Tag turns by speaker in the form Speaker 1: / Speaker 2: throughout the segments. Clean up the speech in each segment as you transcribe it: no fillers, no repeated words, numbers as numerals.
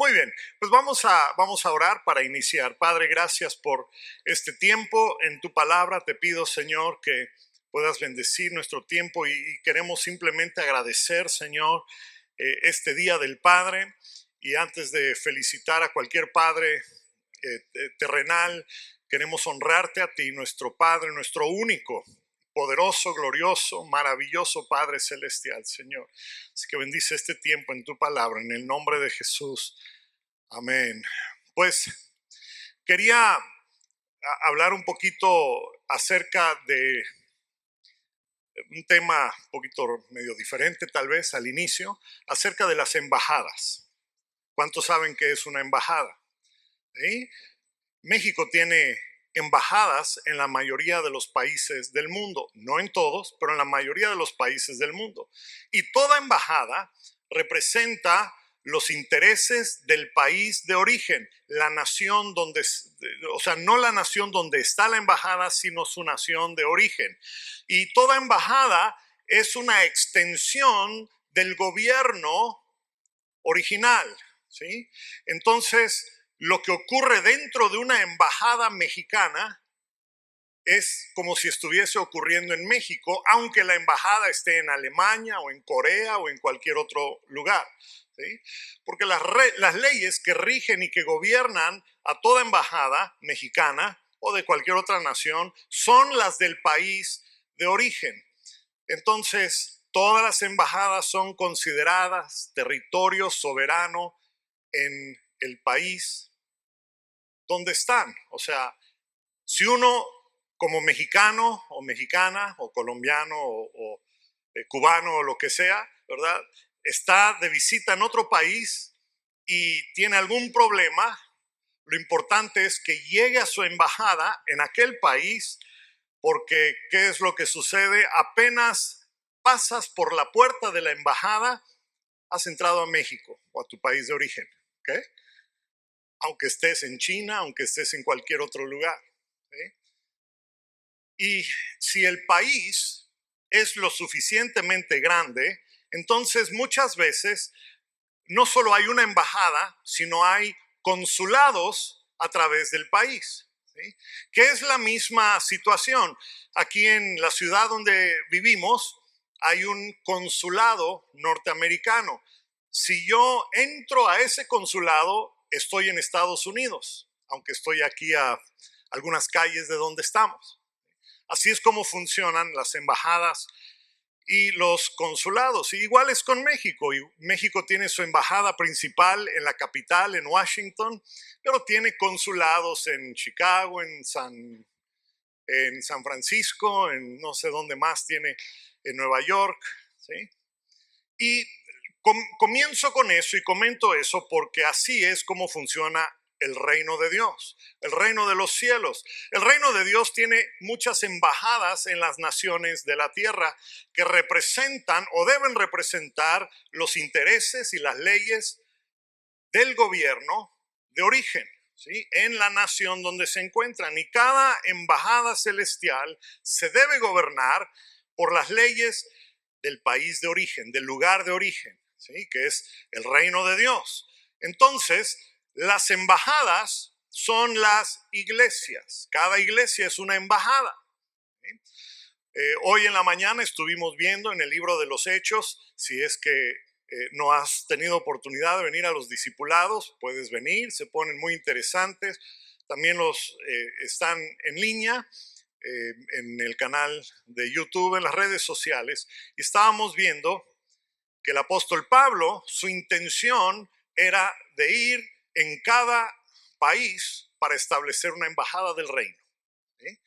Speaker 1: Muy bien, pues vamos a orar para iniciar. Padre, gracias por este tiempo en tu palabra. Te pido, Señor, que puedas bendecir nuestro tiempo y queremos simplemente agradecer, Señor, este Día del Padre. Y antes de felicitar a cualquier padre terrenal, queremos honrarte a ti, nuestro Padre, nuestro único, poderoso, glorioso, maravilloso Padre Celestial, Señor. Así que bendice este tiempo en tu palabra, en el nombre de Jesús. Amén. Pues quería hablar un poquito acerca de un tema un poquito medio diferente tal vez al inicio, acerca de las embajadas. ¿Cuántos saben qué es una embajada? ¿Sí? México tiene embajadas en la mayoría de los países del mundo, no en todos, pero en la mayoría de los países del mundo. Y toda embajada representa los intereses del país de origen, la nación donde, o sea, no la nación donde está la embajada, sino su nación de origen. Y toda embajada es una extensión del gobierno original, ¿sí? Entonces, lo que ocurre dentro de una embajada mexicana es como si estuviese ocurriendo en México, aunque la embajada esté en Alemania o en Corea o en cualquier otro lugar, ¿sí? Porque las leyes que rigen y que gobiernan a toda embajada mexicana o de cualquier otra nación son las del país de origen. Entonces, todas las embajadas son consideradas territorio soberano en el país donde están. O sea, si uno como mexicano o mexicana o colombiano o cubano o lo que sea, ¿verdad?, está de visita en otro país y tiene algún problema, lo importante es que llegue a su embajada en aquel país, porque ¿qué es lo que sucede? Apenas pasas por la puerta de la embajada, has entrado a México o a tu país de origen, ¿ok? Aunque estés en China, aunque estés en cualquier otro lugar, ¿sí? Y si el país es lo suficientemente grande, entonces muchas veces no solo hay una embajada, sino hay consulados a través del país, ¿sí? Que es la misma situación. Aquí en la ciudad donde vivimos hay un consulado norteamericano. Si yo entro a ese consulado, estoy en Estados Unidos, aunque estoy aquí a algunas calles de donde estamos. Así es como funcionan las embajadas y los consulados. Y igual es con México. Y México tiene su embajada principal en la capital, en Washington, pero tiene consulados en Chicago, en San Francisco, en no sé dónde más tiene, en Nueva York, ¿sí? Y comienzo con eso y comento eso porque así es como funciona el reino de Dios, el reino de los cielos. El reino de Dios tiene muchas embajadas en las naciones de la tierra que representan o deben representar los intereses y las leyes del gobierno de origen, ¿sí?, en la nación donde se encuentran. Y cada embajada celestial se debe gobernar por las leyes del país de origen, del lugar de origen, ¿sí?, que es el reino de Dios. Entonces, las embajadas son las iglesias. Cada iglesia es una embajada, ¿sí? Hoy en la mañana estuvimos viendo en el libro de los Hechos, si es que no has tenido oportunidad de venir a los discipulados, puedes venir, se ponen muy interesantes. También los están en línea en el canal de YouTube, en las redes sociales. Y estábamos viendo que el apóstol Pablo, su intención era de ir en cada país para establecer una embajada del reino, ¿sí?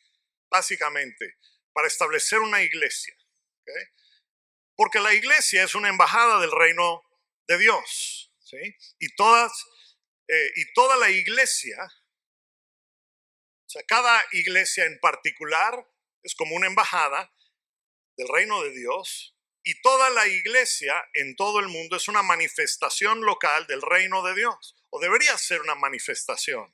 Speaker 1: Básicamente, para establecer una iglesia, ¿okay? Porque la iglesia es una embajada del reino de Dios, ¿sí? Y toda la iglesia, o sea, cada iglesia en particular es como una embajada del reino de Dios, y toda la iglesia en todo el mundo es una manifestación local del reino de Dios, o debería ser una manifestación.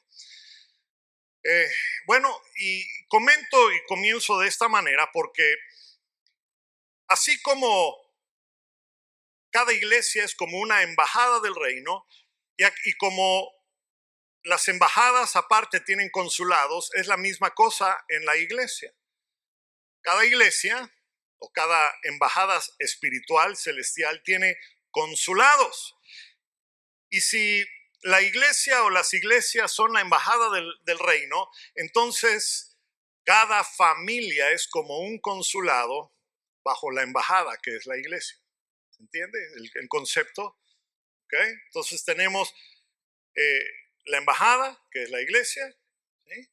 Speaker 1: Bueno, y comento y comienzo de esta manera porque así como cada iglesia es como una embajada del reino, Y como las embajadas aparte tienen consulados, es la misma cosa en la iglesia. Cada iglesia o cada embajada espiritual celestial tiene consulados. Y si la iglesia o las iglesias son la embajada del reino, entonces cada familia es como un consulado bajo la embajada que es la iglesia. ¿Se entiende el concepto? ¿Okay? Entonces tenemos eh, la embajada, que es la iglesia, ¿sí?,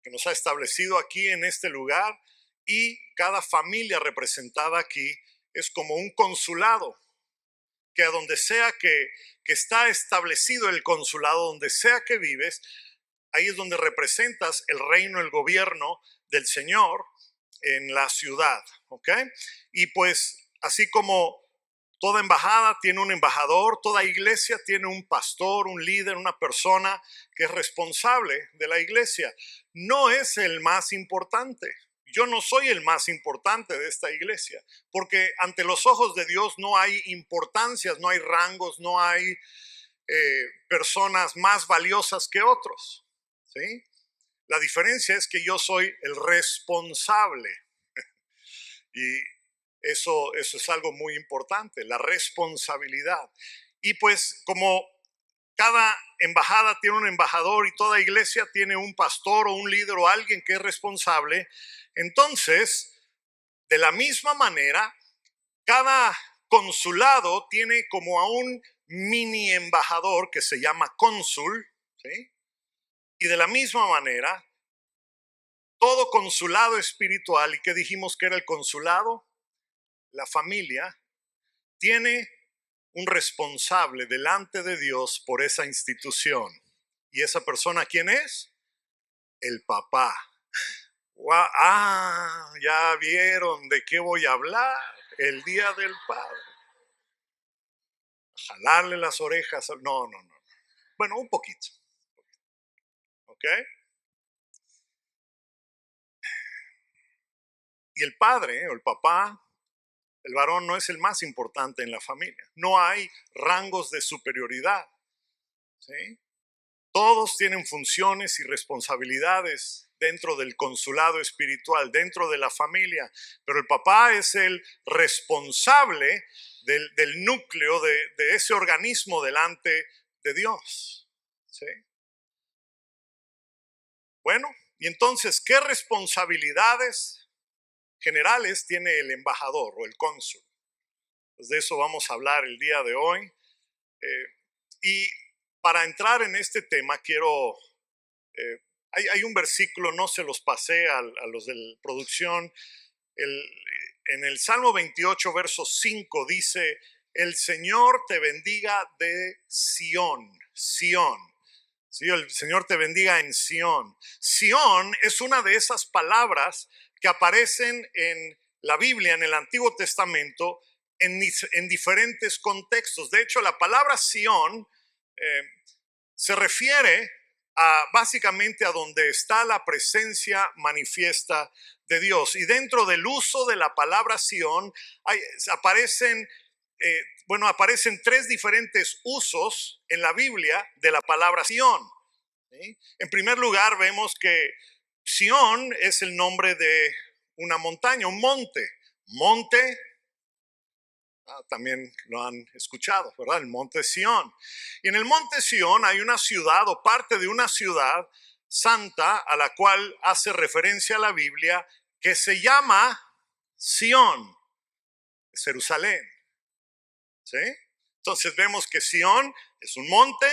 Speaker 1: que nos ha establecido aquí en este lugar, y cada familia representada aquí es como un consulado, que a donde sea que está establecido el consulado, donde sea que vives, ahí es donde representas el reino, el gobierno del Señor en la ciudad, ¿ok? Y pues así como toda embajada tiene un embajador, toda iglesia tiene un pastor, un líder, una persona que es responsable de la iglesia. No es el más importante. Yo no soy el más importante de esta iglesia, porque ante los ojos de Dios no hay importancias, no hay rangos, no hay personas más valiosas que otros, ¿sí? La diferencia es que yo soy el responsable, y eso es algo muy importante, la responsabilidad. Y pues como cada embajada tiene un embajador y toda iglesia tiene un pastor o un líder o alguien que es responsable, entonces, de la misma manera, cada consulado tiene como a un mini embajador que se llama cónsul, ¿sí? Y de la misma manera, todo consulado espiritual, ¿y qué dijimos que era el consulado? La familia tiene un responsable delante de Dios por esa institución. ¿Y esa persona quién es? El papá. Wow, ya vieron de qué voy a hablar el día del padre. Jalarle las orejas. No. Bueno, un poquito. ¿Ok? Y el padre o el papá, el varón, no es el más importante en la familia. No hay rangos de superioridad, ¿sí? Todos tienen funciones y responsabilidades dentro del consulado espiritual, dentro de la familia, pero el papá es el responsable del núcleo de ese organismo delante de Dios, ¿sí? Bueno, y entonces, ¿qué responsabilidades generales tiene el embajador o el cónsul? Pues de eso vamos a hablar el día de hoy. Eh, y para entrar en este tema quiero... hay un versículo, no se los pasé a los de producción. En el Salmo 28, verso 5 dice: el Señor te bendiga de Sión. Sión. Sí, el Señor te bendiga en Sión. Sión es una de esas palabras que aparecen en la Biblia, en el Antiguo Testamento, en diferentes contextos. De hecho, la palabra Sión se refiere básicamente a donde está la presencia manifiesta de Dios. Y dentro del uso de la palabra Sión aparecen tres diferentes usos en la Biblia de la palabra Sión, ¿sí? En primer lugar, vemos que Sión es el nombre de una montaña, un monte. Monte, también lo han escuchado, ¿verdad? El monte Sión. Y en el monte Sión hay una ciudad o parte de una ciudad santa a la cual hace referencia la Biblia, que se llama Sión, Jerusalén, ¿sí? Entonces vemos que Sión es un monte,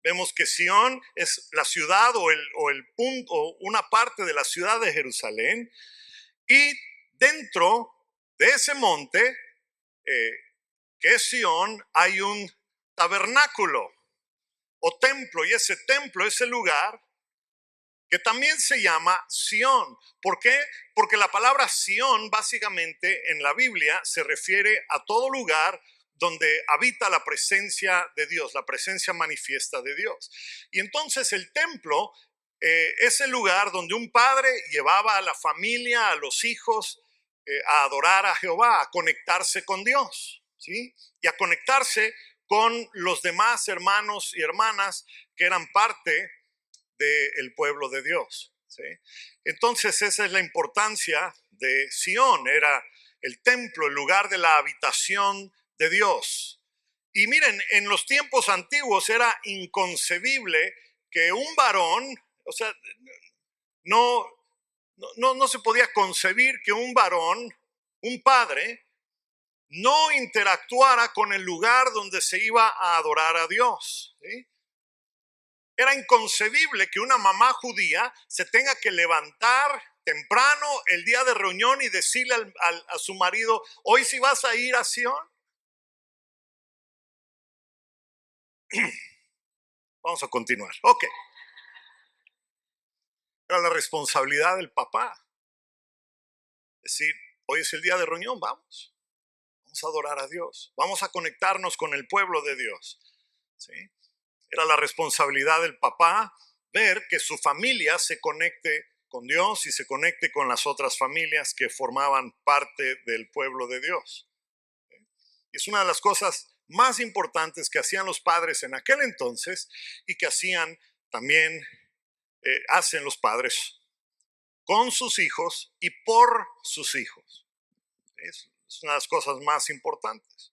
Speaker 1: vemos que Sión es la ciudad o el punto, o una parte de la ciudad de Jerusalén, y dentro de ese monte, que es Sión, hay un tabernáculo o templo, y ese templo es el lugar que también se llama Sión. ¿Por qué? Porque la palabra Sión básicamente en la Biblia se refiere a todo lugar donde habita la presencia de Dios, la presencia manifiesta de Dios. Y entonces el templo es el lugar donde un padre llevaba a la familia, a los hijos, a adorar a Jehová, a conectarse con Dios, ¿sí? Y a conectarse con los demás hermanos y hermanas que eran parte del pueblo de Dios, ¿sí? Entonces esa es la importancia de Sión, era el templo, el lugar de la habitación de Dios. Y miren, en los tiempos antiguos era inconcebible que un varón, o sea, no, no se podía concebir que un varón, un padre, no interactuara con el lugar donde se iba a adorar a Dios, ¿sí? Era inconcebible que una mamá judía se tenga que levantar temprano el día de reunión y decirle a su marido, hoy sí vas a ir a Sion. Vamos a continuar. Ok. Era la responsabilidad del papá. Decir, hoy es el día de reunión, vamos. Vamos a adorar a Dios. Vamos a conectarnos con el pueblo de Dios. ¿Sí? Era la responsabilidad del papá ver que su familia se conecte con Dios y se conecte con las otras familias que formaban parte del pueblo de Dios. Es una de las cosas más importantes que hacían los padres en aquel entonces y que hacían también, hacen los padres con sus hijos y por sus hijos. Es una de las cosas más importantes.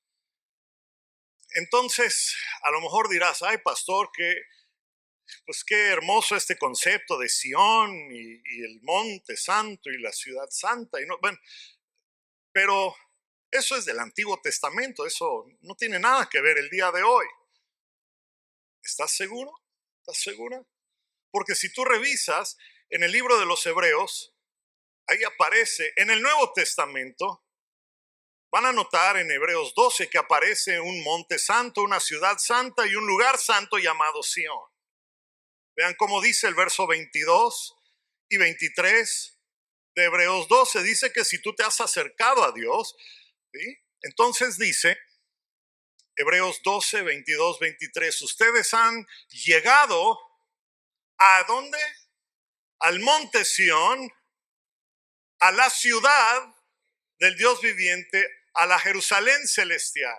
Speaker 1: Entonces, a lo mejor dirás, ay, pastor, pues qué hermoso este concepto de Sión y el monte santo y la ciudad santa. Y no, bueno, pero eso es del Antiguo Testamento, eso no tiene nada que ver el día de hoy. ¿Estás seguro? ¿Estás segura? Porque si tú revisas en el libro de los Hebreos, ahí aparece en el Nuevo Testamento, van a notar en Hebreos 12 que aparece un monte santo, una ciudad santa y un lugar santo llamado Sión. Vean cómo dice el verso 22 y 23 de Hebreos 12. Dice que si tú te has acercado a Dios, ¿sí? Entonces dice, Hebreos 12, 22, 23, ustedes han llegado ¿a dónde? Al monte Sión, a la ciudad del Dios viviente, a la Jerusalén celestial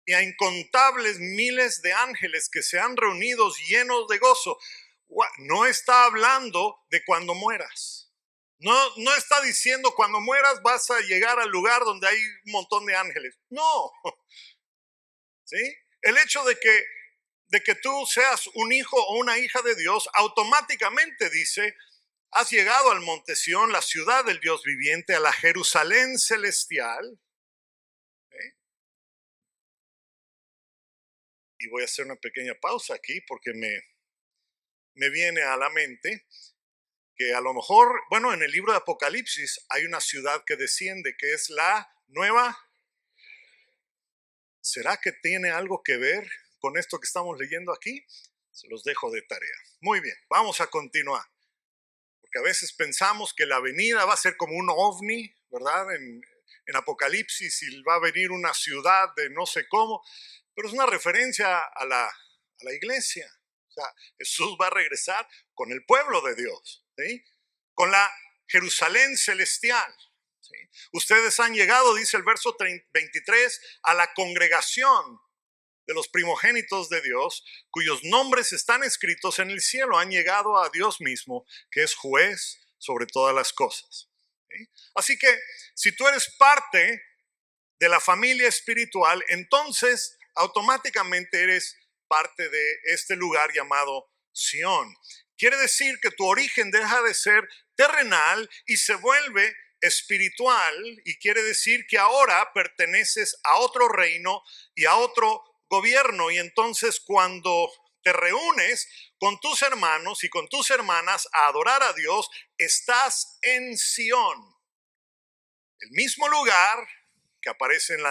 Speaker 1: y a incontables miles de ángeles que se han reunido llenos de gozo. No está hablando de cuando mueras. No está diciendo cuando mueras vas a llegar al lugar donde hay un montón de ángeles. No. ¿Sí? El hecho de que tú seas un hijo o una hija de Dios automáticamente dice, has llegado al monte Sión, la ciudad del Dios viviente, a la Jerusalén celestial. ¿Sí? Y voy a hacer una pequeña pausa aquí porque me viene a la mente que a lo mejor, bueno, en el libro de Apocalipsis hay una ciudad que desciende, que es la nueva. ¿Será que tiene algo que ver con esto que estamos leyendo aquí? Se los dejo de tarea. Muy bien, vamos a continuar. Porque a veces pensamos que la venida va a ser como un ovni, ¿verdad? En Apocalipsis y va a venir una ciudad de no sé cómo, pero es una referencia a la iglesia. O sea, Jesús va a regresar con el pueblo de Dios, ¿sí? Con la Jerusalén celestial. ¿Sí? Ustedes han llegado, dice el verso 23, a la congregación de los primogénitos de Dios, cuyos nombres están escritos en el cielo. Han llegado a Dios mismo, que es juez sobre todas las cosas. ¿Sí? Así que si tú eres parte de la familia espiritual, entonces automáticamente eres parte de este lugar llamado Sión. Quiere decir que tu origen deja de ser terrenal y se vuelve espiritual, y quiere decir que ahora perteneces a otro reino y a otro gobierno. Y entonces cuando te reúnes con tus hermanos y con tus hermanas a adorar a Dios, estás en Sión, el mismo lugar que aparece en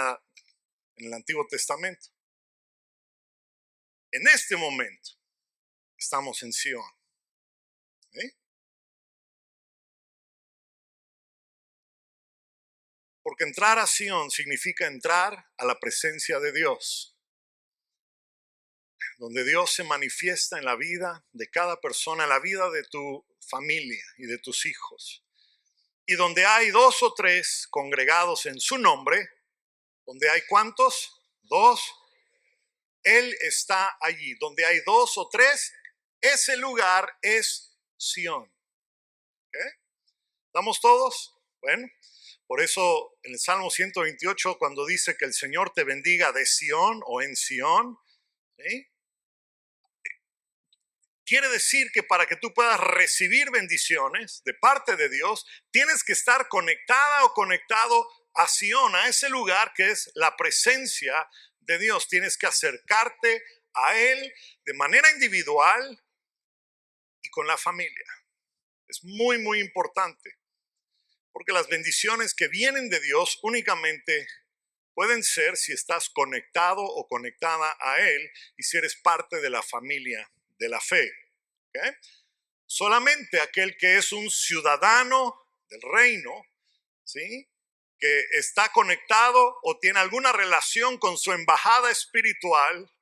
Speaker 1: el Antiguo Testamento. En este momento estamos en Sión. ¿Sí? Porque entrar a Sión significa entrar a la presencia de Dios, donde Dios se manifiesta en la vida de cada persona, en la vida de tu familia y de tus hijos. Y donde hay 2 o 3 congregados en su nombre, donde hay ¿cuántos? 2. Él está allí. Donde hay dos o tres, ese lugar es Sión. ¿Okay? ¿Estamos todos? Bueno, por eso en el Salmo 128, cuando dice que el Señor te bendiga de Sión o en Sión, ¿sí? Quiere decir que para que tú puedas recibir bendiciones de parte de Dios, tienes que estar conectada o conectado a Sión, a ese lugar que es la presencia de Dios. Tienes que acercarte a Él de manera individual y con la familia. Es muy, muy importante, porque las bendiciones que vienen de Dios únicamente pueden ser si estás conectado o conectada a Él y si eres parte de la familia de la fe. ¿Okay? Solamente aquel que es un ciudadano del reino, ¿sí? Que está conectado o tiene alguna relación con su embajada espiritual,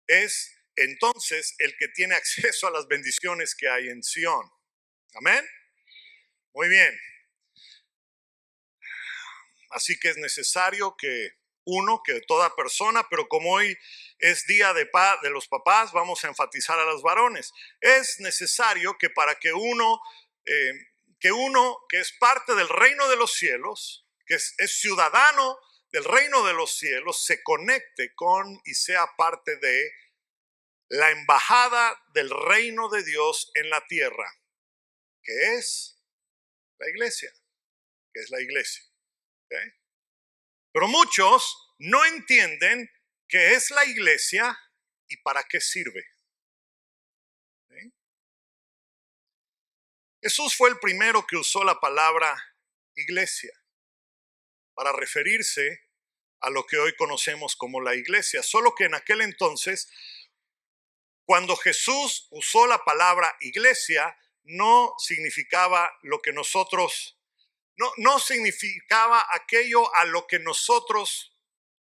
Speaker 1: es entonces el que tiene acceso a las bendiciones que hay en Sión. Amén. Muy bien. Así que es necesario que toda persona, pero como hoy es día de los papás, vamos a enfatizar a los varones. Es necesario que para que uno que es parte del reino de los cielos, que es ciudadano del reino de los cielos, se conecte con y sea parte de la embajada del reino de Dios en la tierra, que es la iglesia, ¿okay? Pero muchos no entienden qué es la iglesia y para qué sirve. ¿Sí? Jesús fue el primero que usó la palabra iglesia para referirse a lo que hoy conocemos como la iglesia. Solo que en aquel entonces, cuando Jesús usó la palabra iglesia, no significaba lo que nosotros, no significaba aquello a lo que nosotros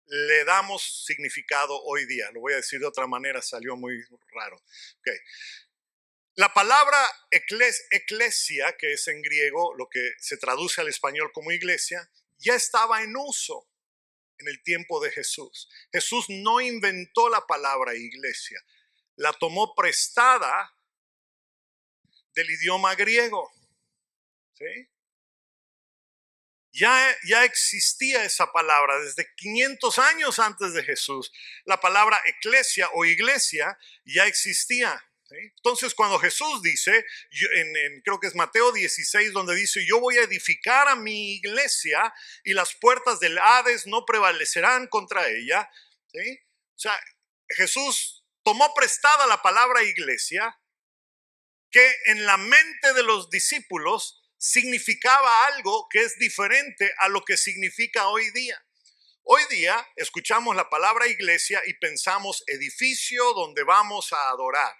Speaker 1: le damos significado hoy día. Lo voy a decir de otra manera, salió muy raro. Okay. La palabra eclesia, que es en griego lo que se traduce al español como iglesia, ya estaba en uso en el tiempo de Jesús. Jesús no inventó la palabra iglesia, la tomó prestada del idioma griego. ¿Sí? Ya existía esa palabra desde 500 años antes de Jesús. La palabra eclesia o iglesia ya existía. ¿Sí? Entonces, cuando Jesús dice, creo que es Mateo 16, donde dice, yo voy a edificar a mi iglesia y las puertas del Hades no prevalecerán contra ella. ¿Sí? O sea, Jesús tomó prestada la palabra iglesia, que en la mente de los discípulos significaba algo que es diferente a lo que significa hoy día. Hoy día escuchamos la palabra iglesia y pensamos edificio donde vamos a adorar.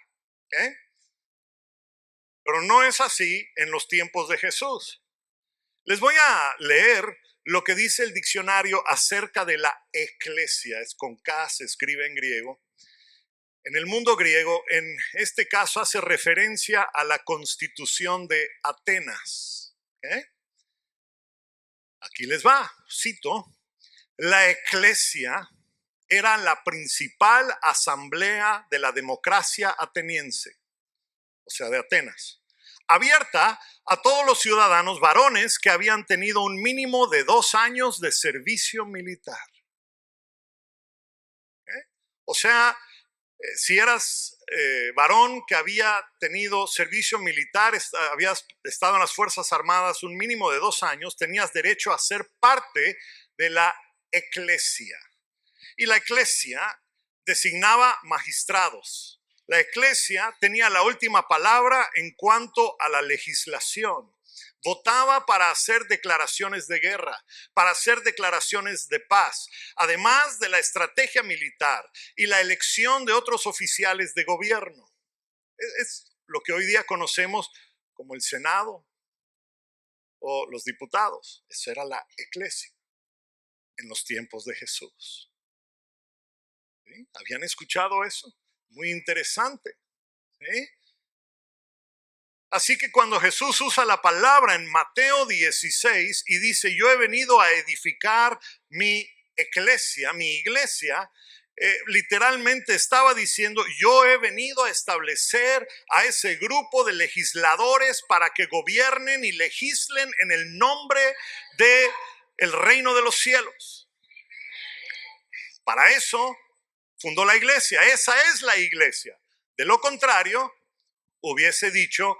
Speaker 1: ¿Eh? Pero no es así en los tiempos de Jesús. Les voy a leer lo que dice el diccionario acerca de la eclesia. Es con K, se escribe en griego. En el mundo griego, en este caso, hace referencia a la constitución de Atenas. ¿Okay? Aquí les va, cito, la eclesia era la principal asamblea de la democracia ateniense, o sea, de Atenas, abierta a todos los ciudadanos varones que habían tenido un mínimo de 2 años de servicio militar. ¿Okay? O sea, si eras varón que había tenido servicio militar, habías estado en las Fuerzas Armadas un mínimo de 2 años, tenías derecho a ser parte de la eclesia. Y la eclesia designaba magistrados. La eclesia tenía la última palabra en cuanto a la legislación. Votaba para hacer declaraciones de guerra, para hacer declaraciones de paz, además de la estrategia militar y la elección de otros oficiales de gobierno. Es lo que hoy día conocemos como el Senado o los diputados. Esa era la eclesia en los tiempos de Jesús. ¿Sí? ¿Habían escuchado eso? Muy interesante. ¿Sí? Así que cuando Jesús usa la palabra en Mateo 16 y dice, yo he venido a edificar mi eclesia, literalmente estaba diciendo, yo he venido a establecer a ese grupo de legisladores para que gobiernen y legislen en el nombre de el reino de los cielos. Para eso fundó la iglesia. Esa es la iglesia. De lo contrario, hubiese dicho,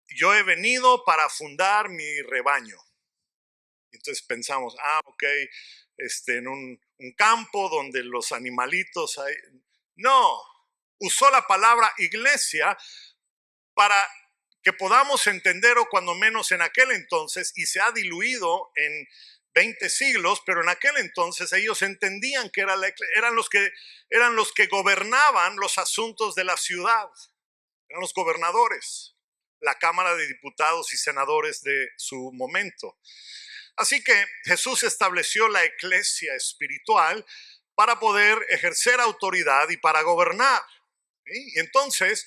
Speaker 1: yo he venido para fundar mi rebaño. Entonces pensamos, ok, en un campo donde los animalitos hay. No, usó la palabra iglesia para que podamos entender, o cuando menos en aquel entonces, y se ha diluido en 20 siglos, pero en aquel entonces ellos entendían que eran los que gobernaban los asuntos de la ciudad, eran los gobernadores, la Cámara de Diputados y Senadores de su momento. Así que Jesús estableció la iglesia espiritual para poder ejercer autoridad y para gobernar. ¿Sí? Y entonces,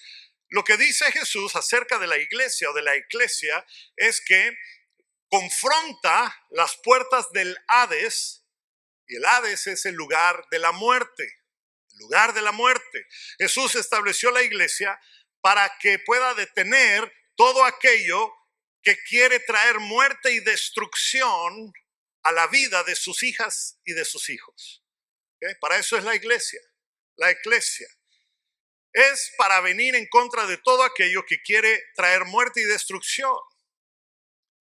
Speaker 1: lo que dice Jesús acerca de la iglesia o de la eclesia es que confronta las puertas del Hades, y el Hades es el lugar de la muerte, el lugar de la muerte. Jesús estableció la iglesia para que pueda detener todo aquello que quiere traer muerte y destrucción a la vida de sus hijas y de sus hijos. ¿Okay? Para eso es la iglesia. La eclesia es para venir en contra de todo aquello que quiere traer muerte y destrucción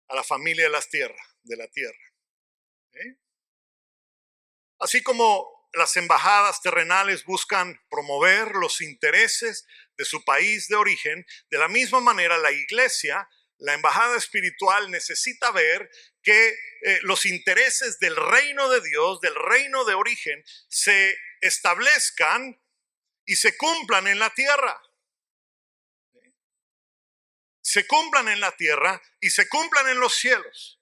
Speaker 1: a la familia de la tierra. ¿Okay? Así como las embajadas terrenales buscan promover los intereses de su país de origen, de la misma manera la iglesia, la embajada espiritual, necesita ver que los intereses del reino de Dios, del reino de origen, se establezcan y se cumplan en la tierra. Se cumplan en la tierra y se cumplan en los cielos.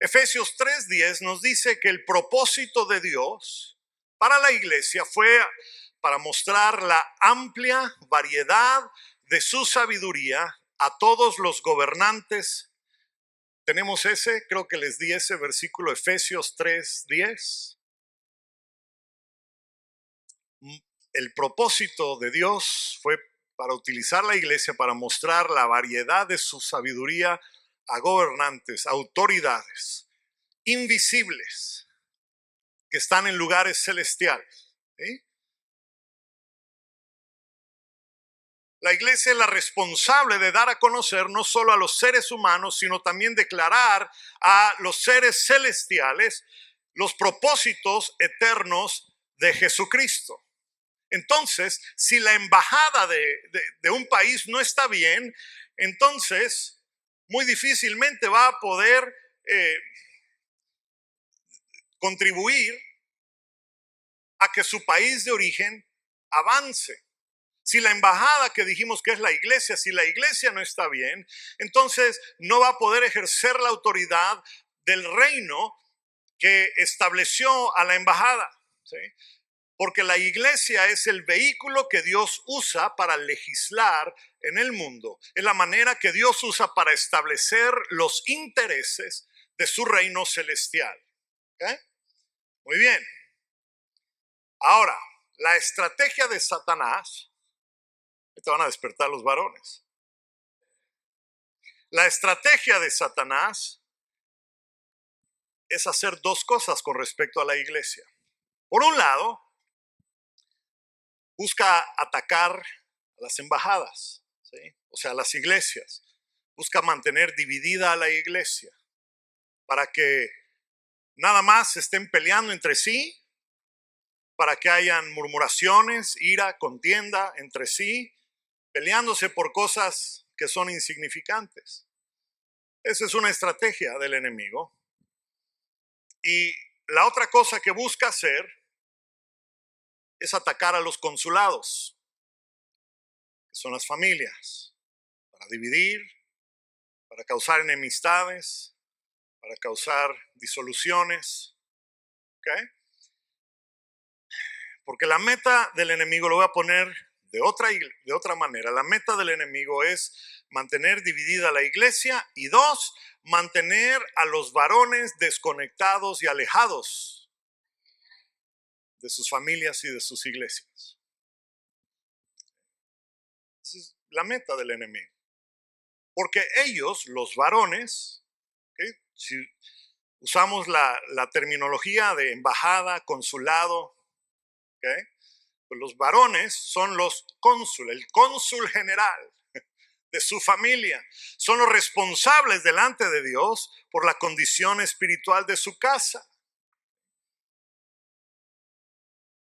Speaker 1: Efesios 3:10 nos dice que el propósito de Dios para la iglesia fue para mostrar la amplia variedad de su sabiduría a todos los gobernantes. Tenemos creo que les di ese versículo, Efesios 3:10. El propósito de Dios fue para utilizar la iglesia para mostrar la variedad de su sabiduría a gobernantes, autoridades invisibles que están en lugares celestiales. ¿Sí? La iglesia es la responsable de dar a conocer no solo a los seres humanos, sino también declarar a los seres celestiales los propósitos eternos de Jesucristo. Entonces, si la embajada de un país no está bien, entonces muy difícilmente va a poder contribuir a que su país de origen avance. Si la embajada que dijimos que es la iglesia, si la iglesia no está bien, entonces no va a poder ejercer la autoridad del reino que estableció a la embajada. ¿Sí? Porque la iglesia es el vehículo que Dios usa para legislar en el mundo. Es la manera que Dios usa para establecer los intereses de su reino celestial. ¿Okay? Muy bien. Ahora, la estrategia de Satanás, te van a despertar los varones. La estrategia de Satanás es hacer dos cosas con respecto a la iglesia. Por un lado, busca atacar a las embajadas, ¿sí? O sea, las iglesias. Busca mantener dividida a la iglesia para que nada más estén peleando entre sí, para que hayan murmuraciones, ira, contienda entre sí, peleándose por cosas que son insignificantes. Esa es una estrategia del enemigo. Y la otra cosa que busca hacer es atacar a los consulados, que son las familias, para dividir, para causar enemistades, para causar disoluciones. ¿Okay? Porque la meta del enemigo, lo voy a poner de otra manera, la meta del enemigo es mantener dividida la iglesia y dos, mantener a los varones desconectados y alejados de sus familias y de sus iglesias. Esa es la meta del enemigo. Porque ellos, los varones, ¿okay? Si usamos la terminología de embajada, consulado, ¿okay? Pues los varones son los cónsules, el cónsul general de su familia. Son los responsables delante de Dios por la condición espiritual de su casa.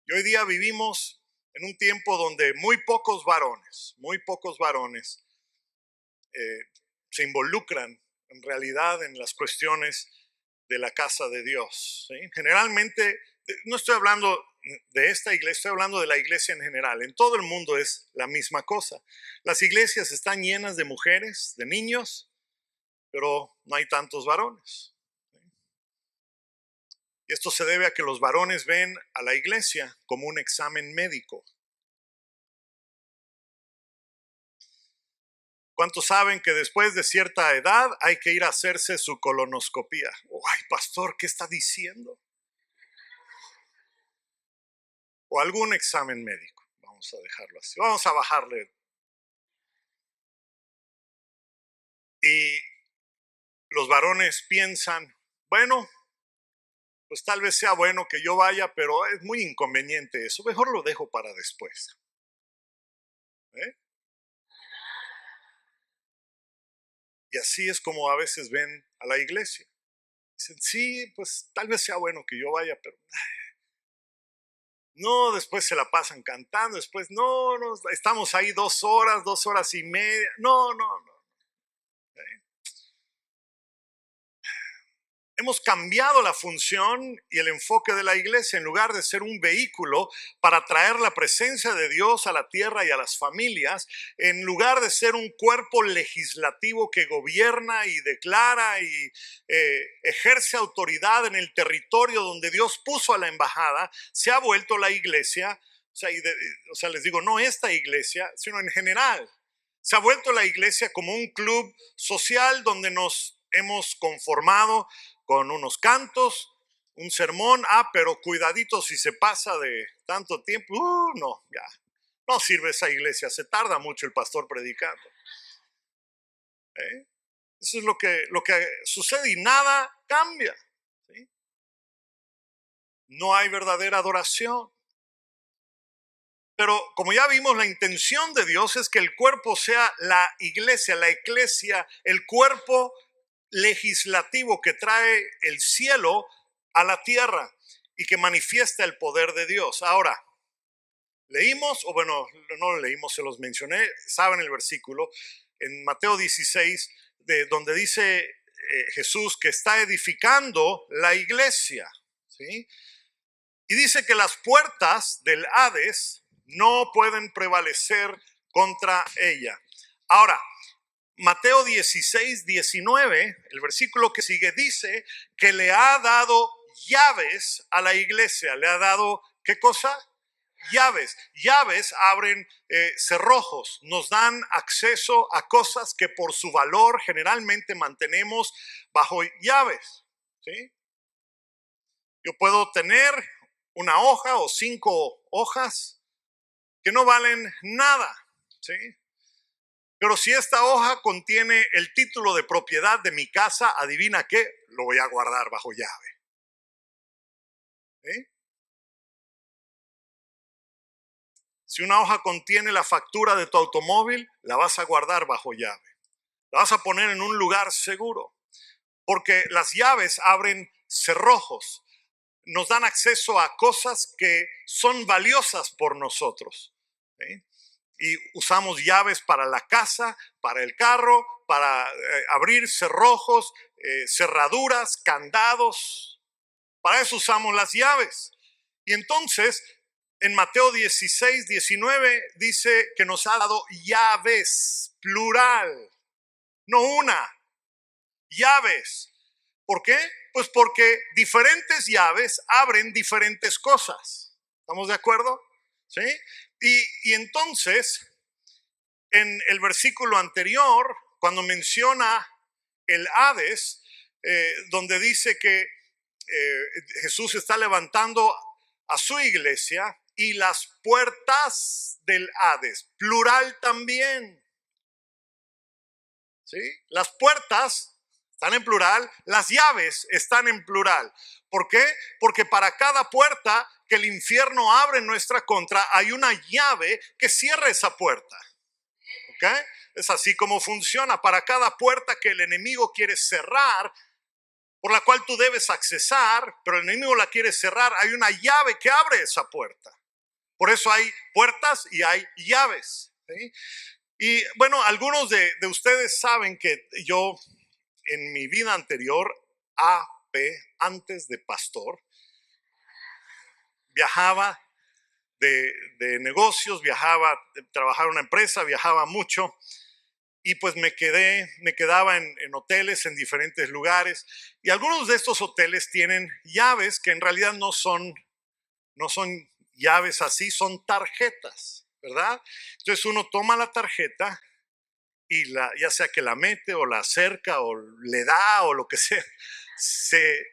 Speaker 1: Y hoy día vivimos en un tiempo donde muy pocos varones se involucran en realidad en las cuestiones de la casa de Dios. ¿Sí? Generalmente, no estoy hablando de esta iglesia, estoy hablando de la iglesia en general. En todo el mundo es la misma cosa. Las iglesias están llenas de mujeres, de niños, pero no hay tantos varones. Y esto se debe a que los varones ven a la iglesia como un examen médico. ¿Cuántos saben que después de cierta edad hay que ir a hacerse su colonoscopía? Ay, pastor, ¿qué está diciendo? O algún examen médico. Vamos a dejarlo así. Vamos a bajarle. Y los varones piensan, bueno, pues tal vez sea bueno que yo vaya, pero es muy inconveniente eso. Mejor lo dejo para después. ¿Eh? Y así es como a veces ven a la iglesia. Dicen, sí, pues tal vez sea bueno que yo vaya, pero no, después se la pasan cantando, después no, estamos ahí 2 horas y media. No. ¿Eh? Hemos cambiado la función y el enfoque de la iglesia. En lugar de ser un vehículo para traer la presencia de Dios a la tierra y a las familias, en lugar de ser un cuerpo legislativo que gobierna y declara y ejerce autoridad en el territorio donde Dios puso a la embajada, se ha vuelto la iglesia, o sea, les digo, no esta iglesia, sino en general. Se ha vuelto la iglesia como un club social donde nos hemos conformado con unos cantos, un sermón, pero cuidadito si se pasa de tanto tiempo, no, ya, no sirve esa iglesia, se tarda mucho el pastor predicando. Eso es lo que sucede y nada cambia. ¿Sí? No hay verdadera adoración. Pero como ya vimos, la intención de Dios es que el cuerpo sea la eclesia, el cuerpo legislativo que trae el cielo a la tierra y que manifiesta el poder de Dios. Ahora, leímos, o bueno, no lo leímos, se los mencioné, saben el versículo, en Mateo 16, donde dice Jesús que está edificando la iglesia, ¿sí? Y dice que las puertas del Hades no pueden prevalecer contra ella. Ahora, Mateo 16, 19, el versículo que sigue, dice que le ha dado llaves a la iglesia. ¿Le ha dado qué cosa? Llaves. Llaves abren cerrojos, nos dan acceso a cosas que por su valor generalmente mantenemos bajo llaves. ¿Sí? Yo puedo tener una hoja o 5 hojas que no valen nada, ¿sí? Pero si esta hoja contiene el título de propiedad de mi casa, adivina qué, lo voy a guardar bajo llave. ¿Sí? Si una hoja contiene la factura de tu automóvil, la vas a guardar bajo llave. La vas a poner en un lugar seguro, porque las llaves abren cerrojos, nos dan acceso a cosas que son valiosas por nosotros. ¿Sí? Y usamos llaves para la casa, para el carro, para abrir cerrojos, cerraduras, candados. Para eso usamos las llaves. Y entonces, en Mateo 16, 19, dice que nos ha dado llaves, plural, no una, llaves. ¿Por qué? Pues porque diferentes llaves abren diferentes cosas. ¿Estamos de acuerdo? ¿Sí? Y entonces, en el versículo anterior, cuando menciona el Hades, donde dice que Jesús está levantando a su iglesia y las puertas del Hades, plural también. ¿Sí? Las puertas están en plural, las llaves están en plural. ¿Por qué? Porque para cada puerta que el infierno abre en nuestra contra, hay una llave que cierra esa puerta. ¿Ok? Es así como funciona. Para cada puerta que el enemigo quiere cerrar, por la cual tú debes accesar, pero el enemigo la quiere cerrar, hay una llave que abre esa puerta. Por eso hay puertas y hay llaves. ¿Sí? Y bueno, algunos de ustedes saben que yo en mi vida anterior, antes de pastor, viajaba de negocios, trabajaba en una empresa, viajaba mucho y pues me quedaba en hoteles en diferentes lugares y algunos de estos hoteles tienen llaves que en realidad no son llaves así, son tarjetas, ¿verdad? Entonces uno toma la tarjeta y ya sea que la mete o la acerca o le da o lo que sea, se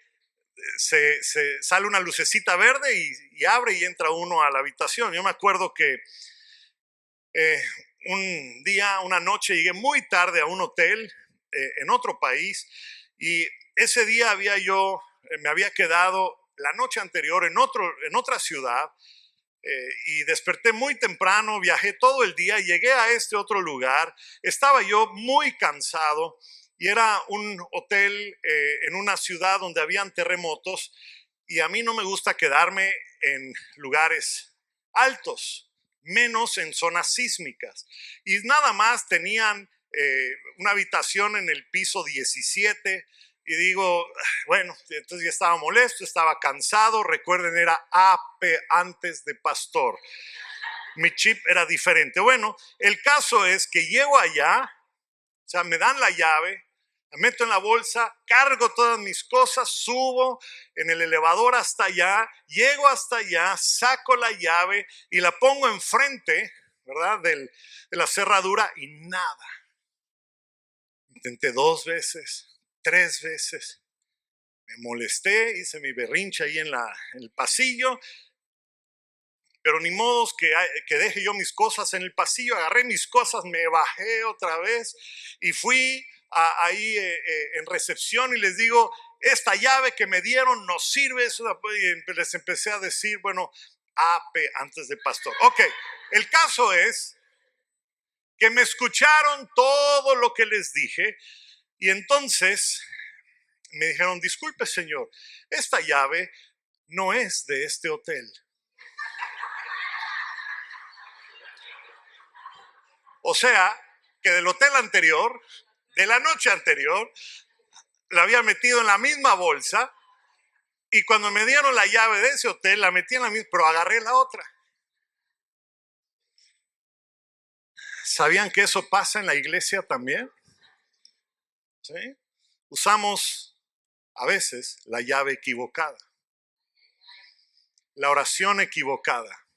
Speaker 1: sale una lucecita verde y abre y entra uno a la habitación. Yo me acuerdo que una noche llegué muy tarde a un hotel en otro país y ese día me había quedado la noche anterior en otra ciudad. Y desperté muy temprano, viajé todo el día, llegué a este otro lugar, estaba yo muy cansado y era un hotel en una ciudad donde habían terremotos y a mí no me gusta quedarme en lugares altos, menos en zonas sísmicas. Y nada más tenían una habitación en el piso 17. Y digo, bueno, entonces ya estaba molesto, estaba cansado. Recuerden, era antes de pastor. Mi chip era diferente. Bueno, el caso es que llego allá, o sea, me dan la llave, la meto en la bolsa, cargo todas mis cosas, subo en el elevador hasta allá, llego hasta allá, saco la llave y la pongo enfrente, ¿verdad? De la cerradura y nada. Intenté 2 veces, 3 veces. Me molesté, hice mi berrinche ahí en el pasillo, pero ni modo que deje yo mis cosas en el pasillo. Agarré mis cosas, me bajé otra vez y fui ahí en recepción y les digo, esta llave que me dieron no sirve. Y les empecé a decir, bueno, antes de pastor. Ok, el caso es que me escucharon todo lo que les dije y entonces me dijeron, disculpe señor, esta llave no es de este hotel. O sea, que del hotel anterior, de la noche anterior, la había metido en la misma bolsa y cuando me dieron la llave de ese hotel, la metí en la misma, pero agarré la otra. ¿Sabían que eso pasa en la iglesia también? ¿Sí? Usamos a veces la llave equivocada, la oración equivocada,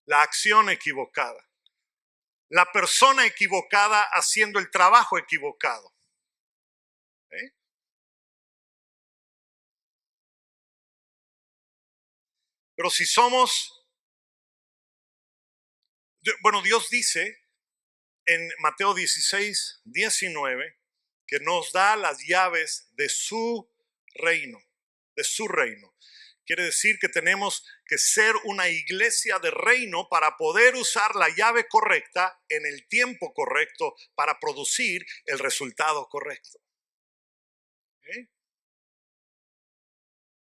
Speaker 1: la acción equivocada, la persona equivocada haciendo el trabajo equivocado. ¿Sí? Pero si bueno, Dios dice en Mateo 16, 19, que nos da las llaves de su reino, de su reino. Quiere decir que tenemos que ser una iglesia de reino para poder usar la llave correcta en el tiempo correcto para producir el resultado correcto. ¿Eh?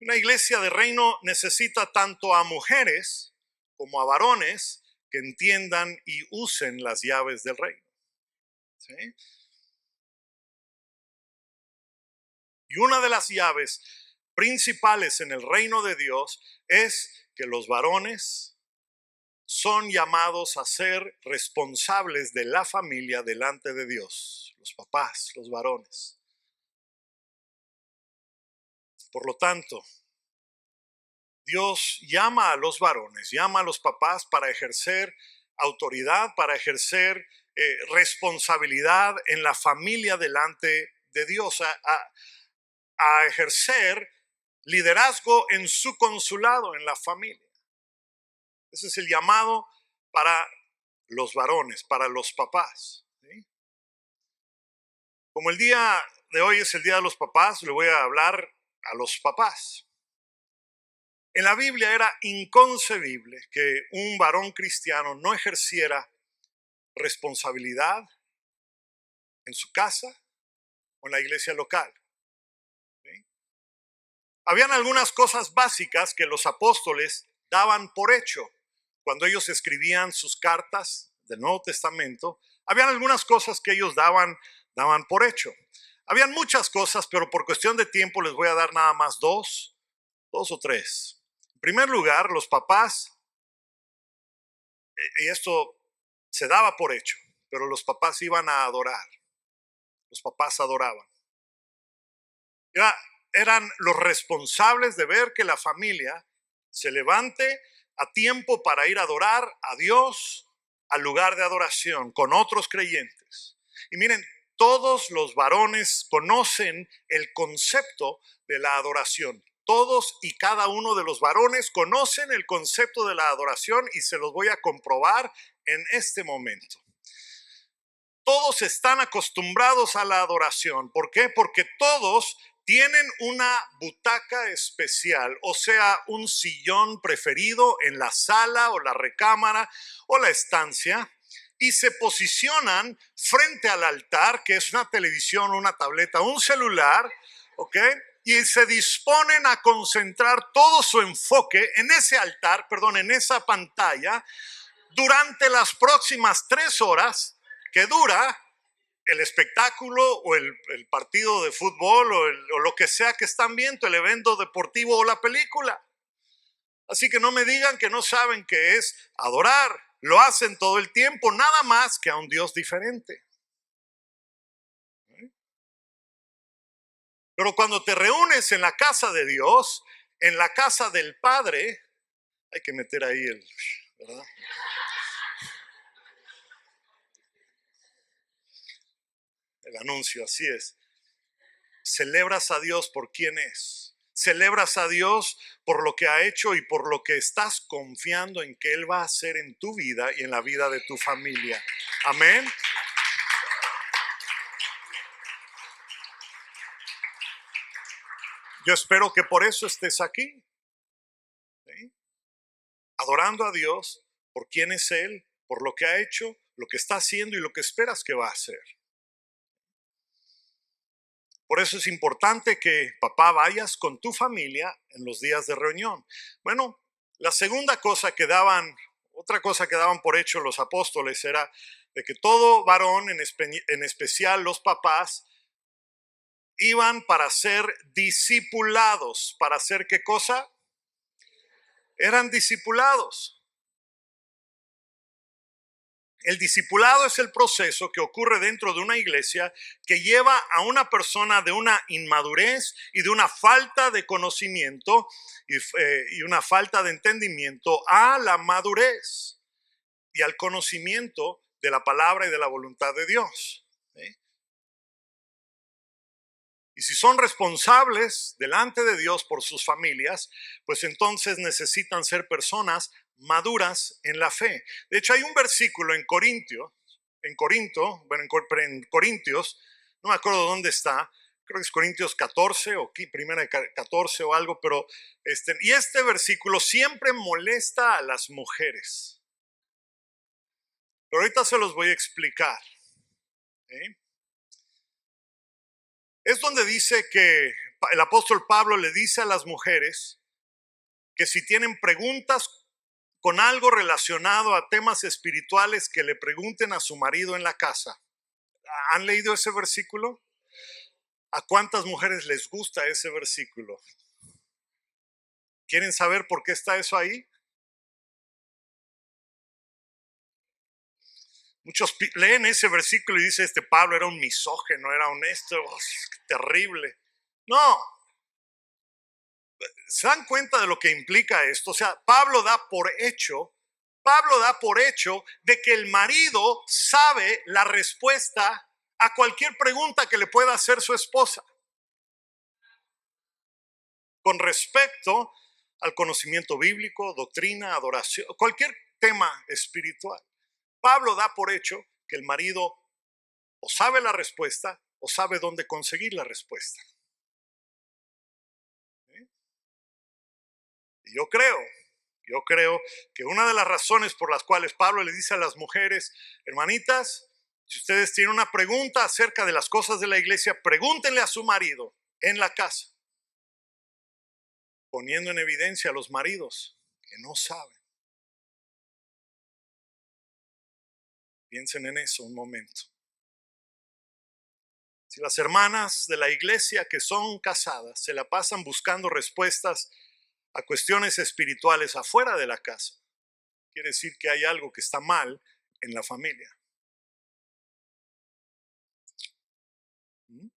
Speaker 1: Una iglesia de reino necesita tanto a mujeres como a varones que entiendan y usen las llaves del reino. ¿Sí? Y una de las llaves principales en el reino de Dios es que los varones son llamados a ser responsables de la familia delante de Dios, los papás, los varones. Por lo tanto, Dios llama a los varones, llama a los papás para ejercer autoridad, para ejercer responsabilidad en la familia delante de Dios, a ejercer liderazgo en su consulado, en la familia. Ese es el llamado para los varones, para los papás, ¿sí? Como el día de hoy es el Día de los Papás, le voy a hablar a los papás. En la Biblia era inconcebible que un varón cristiano no ejerciera responsabilidad en su casa o en la iglesia local, ¿sí? Habían algunas cosas básicas que los apóstoles daban por hecho cuando ellos escribían sus cartas del Nuevo Testamento. Habían algunas cosas que ellos daban por hecho. Habían muchas cosas, pero por cuestión de tiempo les voy a dar nada más dos o tres. En primer lugar, los papás, y esto se daba por hecho, pero los papás iban a adorar. Los papás adoraban. Eran los responsables de ver que la familia se levante a tiempo para ir a adorar a Dios al lugar de adoración con otros creyentes. Y miren, todos los varones conocen el concepto de la adoración. Todos y cada uno de los varones conocen el concepto de la adoración y se los voy a comprobar en este momento. Todos están acostumbrados a la adoración. ¿Por qué? Porque todos tienen una butaca especial, o sea, un sillón preferido en la sala o la recámara o la estancia, y se posicionan frente al altar, que es una televisión, una tableta, un celular, ¿ok? Y se disponen a concentrar todo su enfoque en ese altar, en esa pantalla, durante las próximas 3 horas que dura el espectáculo o el partido de fútbol o lo que sea que están viendo, el evento deportivo o la película. Así que no me digan que no saben qué es adorar. Lo hacen todo el tiempo, nada más que a un Dios diferente. Pero cuando te reúnes en la casa de Dios, en la casa del Padre, hay que meter ahí ¿verdad? El anuncio, así es. Celebras a Dios por quien es. Celebras a Dios por lo que ha hecho y por lo que estás confiando en que Él va a hacer en tu vida y en la vida de tu familia. Amén. Yo espero que por eso estés aquí, ¿sí? Adorando a Dios por quién es Él, por lo que ha hecho, lo que está haciendo y lo que esperas que va a hacer. Por eso es importante que, papá, vayas con tu familia en los días de reunión. Bueno, la segunda cosa que daban, otra cosa que daban por hecho los apóstoles era de que todo varón, en especial los papás, iban para ser discipulados. ¿Para hacer qué cosa? Eran discipulados. El discipulado es el proceso que ocurre dentro de una iglesia que lleva a una persona de una inmadurez y de una falta de conocimiento y una falta de entendimiento a la madurez y al conocimiento de la palabra y de la voluntad de Dios, ¿sí? Y si son responsables delante de Dios por sus familias, pues entonces necesitan ser personas maduras en la fe. De hecho, hay un versículo en Corintios, no me acuerdo dónde está, creo que es Corintios 14 o primera 14 o algo, pero y este versículo siempre molesta a las mujeres. Pero ahorita se los voy a explicar, ¿sí? Es donde dice que el apóstol Pablo le dice a las mujeres que si tienen preguntas con algo relacionado a temas espirituales, que le pregunten a su marido en la casa. ¿Han leído ese versículo? ¿A cuántas mujeres les gusta ese versículo? ¿Quieren saber por qué está eso ahí? Muchos leen ese versículo y dicen, Pablo era un misógino, era honesto, terrible. No. ¿Se dan cuenta de lo que implica esto? O sea, Pablo da por hecho de que el marido sabe la respuesta a cualquier pregunta que le pueda hacer su esposa. con respecto al conocimiento bíblico, doctrina, adoración, cualquier tema espiritual. Pablo da por hecho que el marido o sabe la respuesta o sabe dónde conseguir la respuesta. ¿Sí? Y yo creo que una de las razones por las cuales Pablo le dice a las mujeres, hermanitas, si ustedes tienen una pregunta acerca de las cosas de la iglesia, pregúntenle a su marido en la casa, poniendo en evidencia a los maridos que no saben. Piensen en eso un momento. Si las hermanas de la iglesia que son casadas se la pasan buscando respuestas a cuestiones espirituales afuera de la casa, quiere decir que hay algo que está mal en la familia. ¿Mm?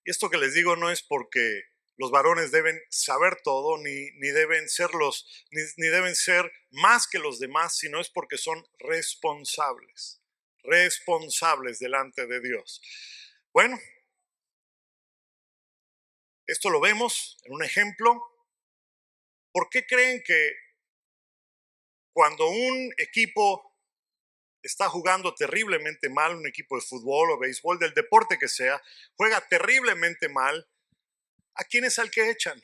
Speaker 1: Y esto que les digo no es porque los varones deben saber todo, ni deben ser ni deben ser más que los demás, sino es porque son responsables delante de Dios. Bueno, esto lo vemos en un ejemplo. ¿Por qué creen que cuando un equipo está jugando terriblemente mal, un equipo de fútbol o béisbol, del deporte que sea, juega terriblemente mal, ¿a quién es al que echan?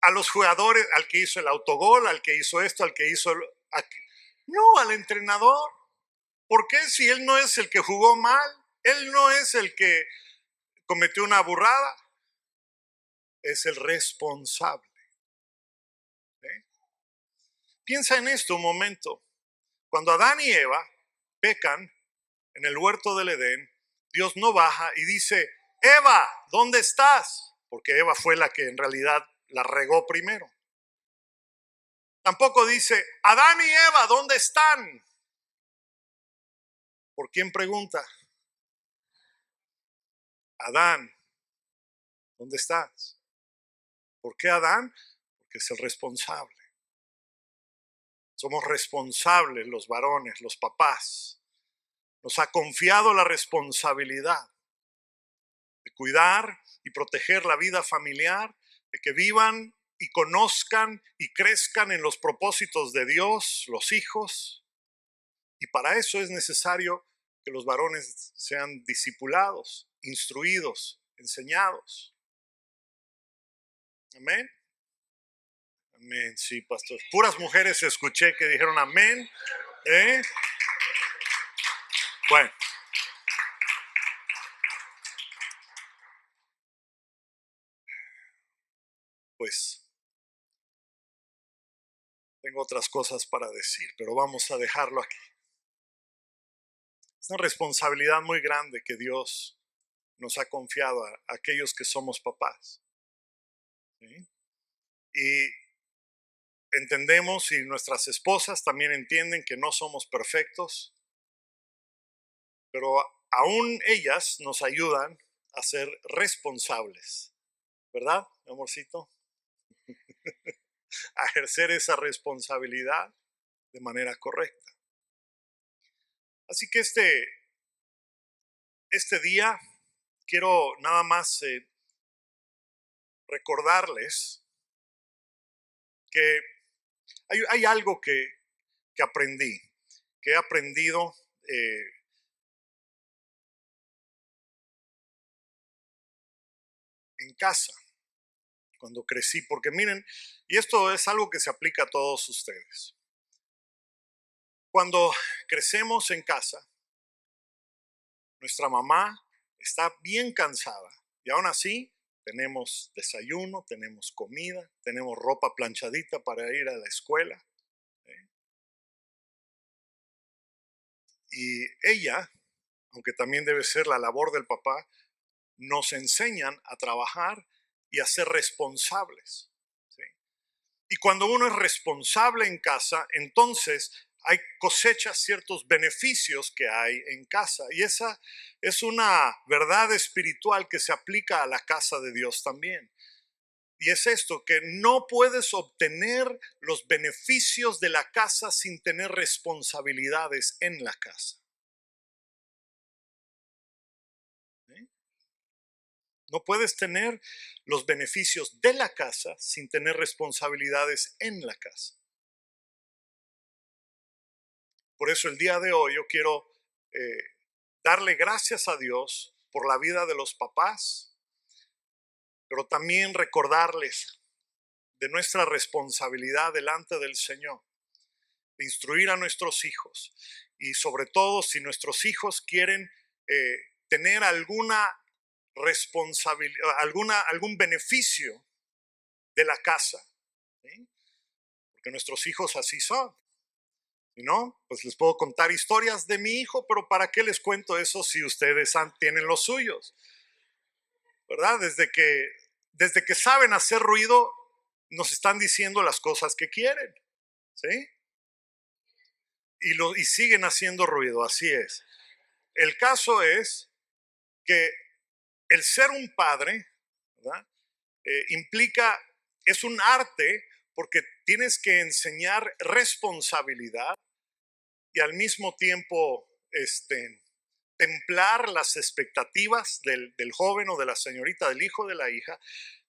Speaker 1: A los jugadores, al que hizo el autogol, al que hizo esto, al que hizo... No, al entrenador. ¿Por qué si él no es el que jugó mal? Él no es el que cometió una burrada. Es el responsable. ¿Eh? Piensa en esto un momento. Cuando Adán y Eva pecan en el huerto del Edén, Dios no baja y dice, Eva, ¿dónde estás? Porque Eva fue la que en realidad la regó primero. Tampoco dice, Adán y Eva, ¿dónde están? ¿Por quién pregunta? Adán, ¿dónde estás? ¿Por qué Adán? Porque es el responsable. Somos responsables los varones, los papás. Nos ha confiado la responsabilidad de cuidar y proteger la vida familiar, de que vivan y conozcan y crezcan en los propósitos de Dios, los hijos. Y para eso es necesario que los varones sean discipulados, instruidos, enseñados. Amén. Amén, sí, pastor. Puras mujeres escuché que dijeron amén. ¿Eh? Bueno. Pues tengo otras cosas para decir, pero vamos a dejarlo aquí. Es una responsabilidad muy grande que Dios nos ha confiado a aquellos que somos papás. ¿Sí? Y entendemos, y nuestras esposas también entienden, que no somos perfectos, pero aún ellas nos ayudan a ser responsables, ¿verdad, mi amorcito? A ejercer esa responsabilidad de manera correcta. Así que este día quiero nada más recordarles que hay algo que aprendí, que he aprendido en casa, cuando crecí, porque miren, y esto es algo que se aplica a todos ustedes. Cuando crecemos en casa, nuestra mamá está bien cansada y aún así tenemos desayuno, tenemos comida, tenemos ropa planchadita para ir a la escuela. ¿Eh? Y ella, aunque también debe ser la labor del papá, nos enseñan a trabajar y a ser responsables. ¿Sí? Y cuando uno es responsable en casa, entonces hay cosechas ciertos beneficios que hay en casa. Y esa es una verdad espiritual que se aplica a la casa de Dios también. Y es esto, que no puedes obtener los beneficios de la casa sin tener responsabilidades en la casa. No puedes tener los beneficios de la casa sin tener responsabilidades en la casa. Por eso el día de hoy yo quiero eh, darle gracias a Dios por la vida de los papás, pero también recordarles de nuestra responsabilidad delante del Señor, de instruir a nuestros hijos. Y sobre todo, si nuestros hijos quieren eh, tener alguna responsabilidad, algún beneficio de la casa, ¿sí? Porque nuestros hijos así son. Si no, pues les puedo contar historias de mi hijo, pero ¿para qué les cuento eso si ustedes tienen los suyos? ¿Verdad? Desde que saben hacer ruido, nos están diciendo las cosas que quieren, ¿sí? Y siguen haciendo ruido, así es. El caso es que el ser un padre, ¿verdad? Implica, es un arte porque tienes que enseñar responsabilidad y al mismo tiempo templar las expectativas del joven o de la señorita, del hijo, de la hija,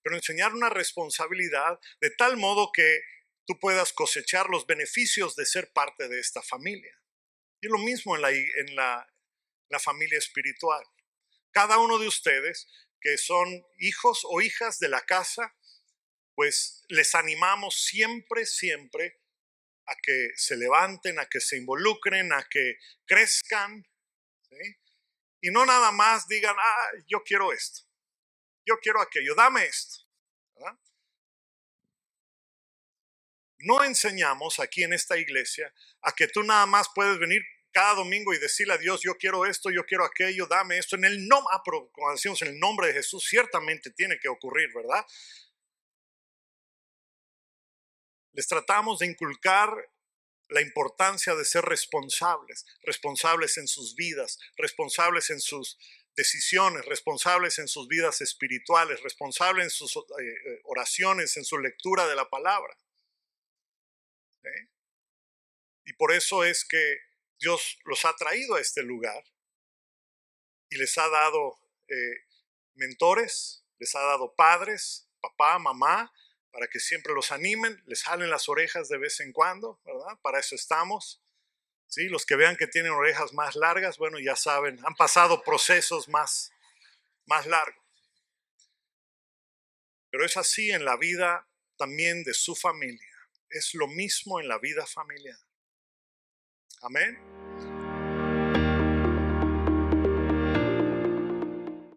Speaker 1: pero enseñar una responsabilidad de tal modo que tú puedas cosechar los beneficios de ser parte de esta familia. Y lo mismo en la familia espiritual. Cada uno de ustedes que son hijos o hijas de la casa, pues les animamos siempre, siempre a que se levanten, a que se involucren, a que crezcan, ¿sí? Y no nada más digan, yo quiero esto, yo quiero aquello, dame esto, ¿verdad? No enseñamos aquí en esta iglesia a que tú nada más puedes venir cada domingo y decirle a Dios, yo quiero esto, yo quiero aquello, dame esto, en el nombre, como decimos, en el nombre de Jesús, ciertamente tiene que ocurrir, ¿verdad? Les tratamos de inculcar la importancia de ser responsables, responsables en sus vidas, responsables en sus decisiones, responsables en sus vidas espirituales, responsables en sus oraciones, en su lectura de la palabra, ¿sí? Y por eso es que Dios los ha traído a este lugar y les ha dado mentores, les ha dado padres, papá, mamá, para que siempre los animen, les jalen las orejas de vez en cuando, ¿verdad? Para eso estamos. ¿Sí? Los que vean que tienen orejas más largas, bueno, ya saben, han pasado procesos más largos. Pero es así en la vida también de su familia. Es lo mismo en la vida familiar. Amén.